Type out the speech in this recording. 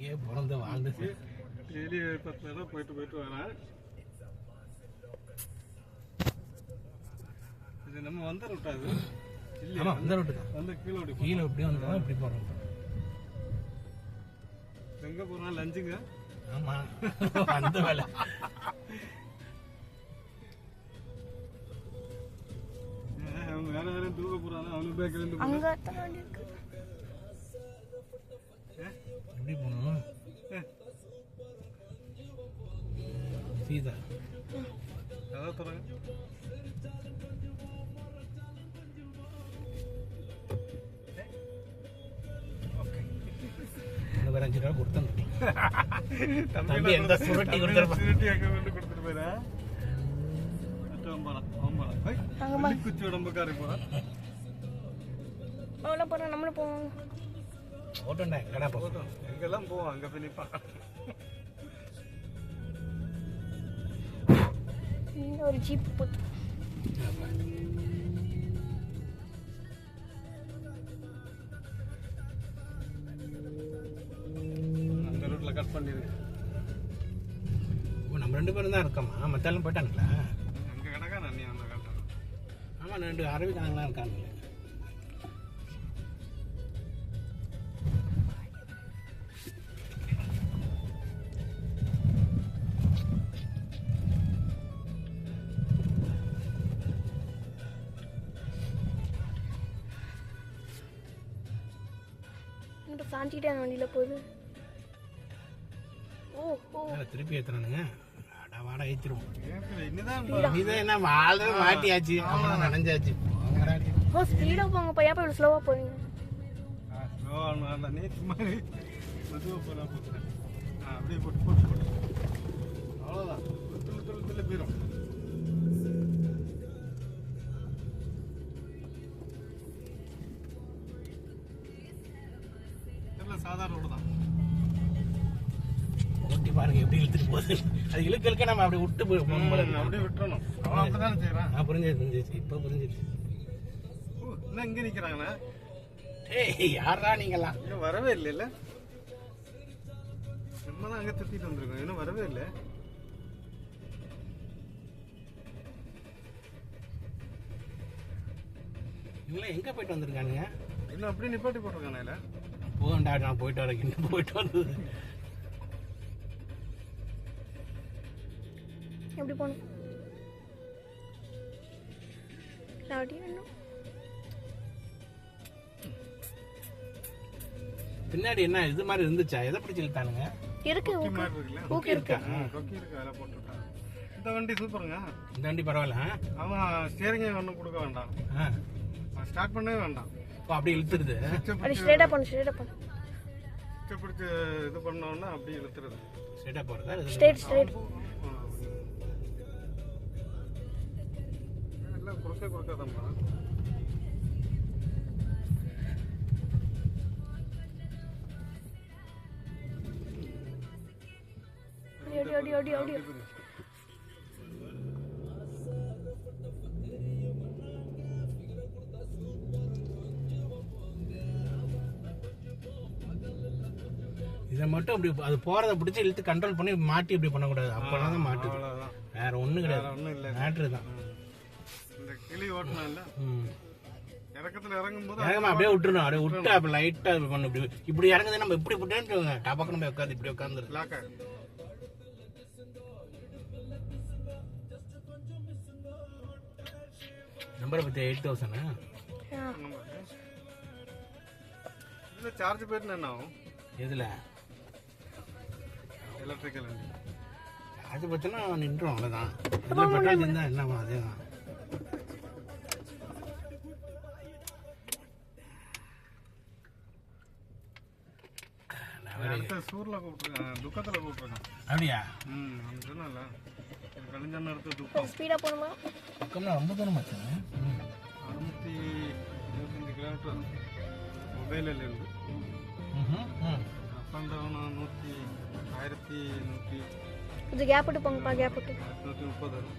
பிறந்து வாழ்ந்து டெய்லி 10 தடவை போயிட்டு வரேன். இது நம்ம வந்த ரூட்டா அது? இல்ல வந்த ரூட்டு தான். வந்து கீழே இப்படி வந்தா இப்படி போறோம். எங்க போறோம்? லஞ்சுங்க. ஆமா அந்த வேலை. அவங்க வேற தூக்க போறாங்க. அவங்க பேக்ல இருந்து அங்க தான் இருக்கு. எப்படி போகணும்? சீதா அதான் தராங்க. ஒரு 5 ரூபா கொடுத்தேன். தம்பி எந்த சுருட்டி கொடுத்துருப்பான். சுருட்டி அங்க வந்து கொடுத்துட்டு போயிடா. குச்சி உடம்புக்காரி போறேன். அவ்வளோ போகிறோம். நம்மளும் போவோம். ஓட்டோண்டா எங்கடா போகும்? எங்கெல்லாம் போவோம். அங்க போய் நிற்பான். ஒரு ஜீப் போட்டு அந்த ரூட்ல கட் பண்ணிடு. நம்ம 2 பேரும் தான் இருக்கோமா? மத்தாலும் போயிட்டானுங்களா? அங்க கிடக்கா நீ அந்த காட்டன். ஆமா 2 அரவிக்காரங்களாம் இருக்கானுங்களே. சாஞ்சிக்கிட்டே அந்த வண்டியில் போகுது. திருப்பி ஏத்துறானுங்க. வாடா ஏத்திரும். இன்னுதான் என்ன ஆல்ரெடி மாட்டியாச்சு. நனைஞ்சாச்சு. ஸ்பீடாக போங்க. பையா போய் ஸ்லோவாக போறீங்க. நீ சும்மா மெதுவாக போனா போகிறேன். அப்படியே போட்டு அவ்வளோதான். துள்ள போயிடும். சாதாரண ரோடு தான். ஓட்டி பாருங்க எப்படி இழுத்துட்டு போகுது. அது இழுக்க நம்ம அப்படி விட்டு அப்படியே விட்டுறணும். அவன் அப்படிதானே செய்யறான். புரிஞ்சிருச்சு. இப்போ புரிஞ்சிருச்சு. என்ன இங்க நிக்கிறாங்கண்ணா? ஏய் யாரா நீங்களாம்? இன்னும் வரவே இல்லைல்ல. நம்ம தான் அங்க சுத்திட்டு வந்திருக்கோம். இன்னும் வரவே இல்லை. இவங்களாம் எங்க போயிட்டு வந்திருக்கானுங்க? இன்னும் அப்படியே நிப்பாட்டி போட்டிருக்கானே. போகண்டா நான் போயிட்டு வரேன். இன்னும் போயிட்டு வந்தது எப்படி போகணும்? பின்னாடி என்ன இது மாதிரி இருந்துச்சா? எதை பிடிச்சி இழுத்தானுங்க? இருக்கு ஊக்கி இருக்கா? இந்த வண்டி சூப்பருங்க. இந்த வண்டி பரவாயில்ல. அவன் ஸ்டியரிங் ஒன்றும் கொடுக்க வேண்டாம். ஸ்டார்ட் பண்ணவே வேண்டாம். அப்படி இழுத்துருது. ஸ்ட்ரைட்டா பண்ணு. பிடிச்சி இது பண்ணோம்னா அப்படியே இழுத்துருது. ஸ்ட்ரைட்டா போறதா? ஸ்ட்ரைட் எல்லாம் குறுக்காதம்மா. ஓடி இதை மட்டும் அப்படி அது போறதை பிடிச்சி இழுத்து கண்ட்ரோல் பண்ணி மாட்டி இப்படி பண்ணக்கூடாது. அப்பெல்லாம் தான் மாட்டுது. வேற ஒண்ணும் கிடையாது. மேட்ரு தான். இந்த கிளி ஓட்டணும் இல்ல. இறக்கத்துல இறங்கும்போது அப்படியே விட்டுறணும். அப்படியே விட்டு அப்படி லைட்டா பண்ணு. இப்படி இறங்குது நம்ம இப்படி விட்டேன்னு டபக்குன்னு போய் உட்காந்து இப்படி உட்காந்துரு. லாக் ஆகும். நம்பரை பத்தி 8000. இதுல சார்ஜ் போயிட்டு என்ன ஆகும்? எதுல? எலக்ட்ரிக்கல் வண்டி அது பத்தினா நின்றோம். அவ்வளோதான். இதில் பெட்ரோல் இருந்தால் என்ன அதே தான். சூர்ல கூப்பிட்டுருக்கேன். துக்கத்தில் கூப்பிட்டுருக்கேன். அப்படியா? அவன் சொன்னால கழிஞ்சான இடத்துல துக்கம். ஸ்பீடாக போகணுமா? துக்கம்னா ரொம்ப தூரம் ஆச்சுங்க. 625 கிலோமீட்டர் மொபைலில் இருந்து. Up and down 1100. இது கேப் விட்டு போங்கப்பா. கேப் விட்டு 130 வரும்.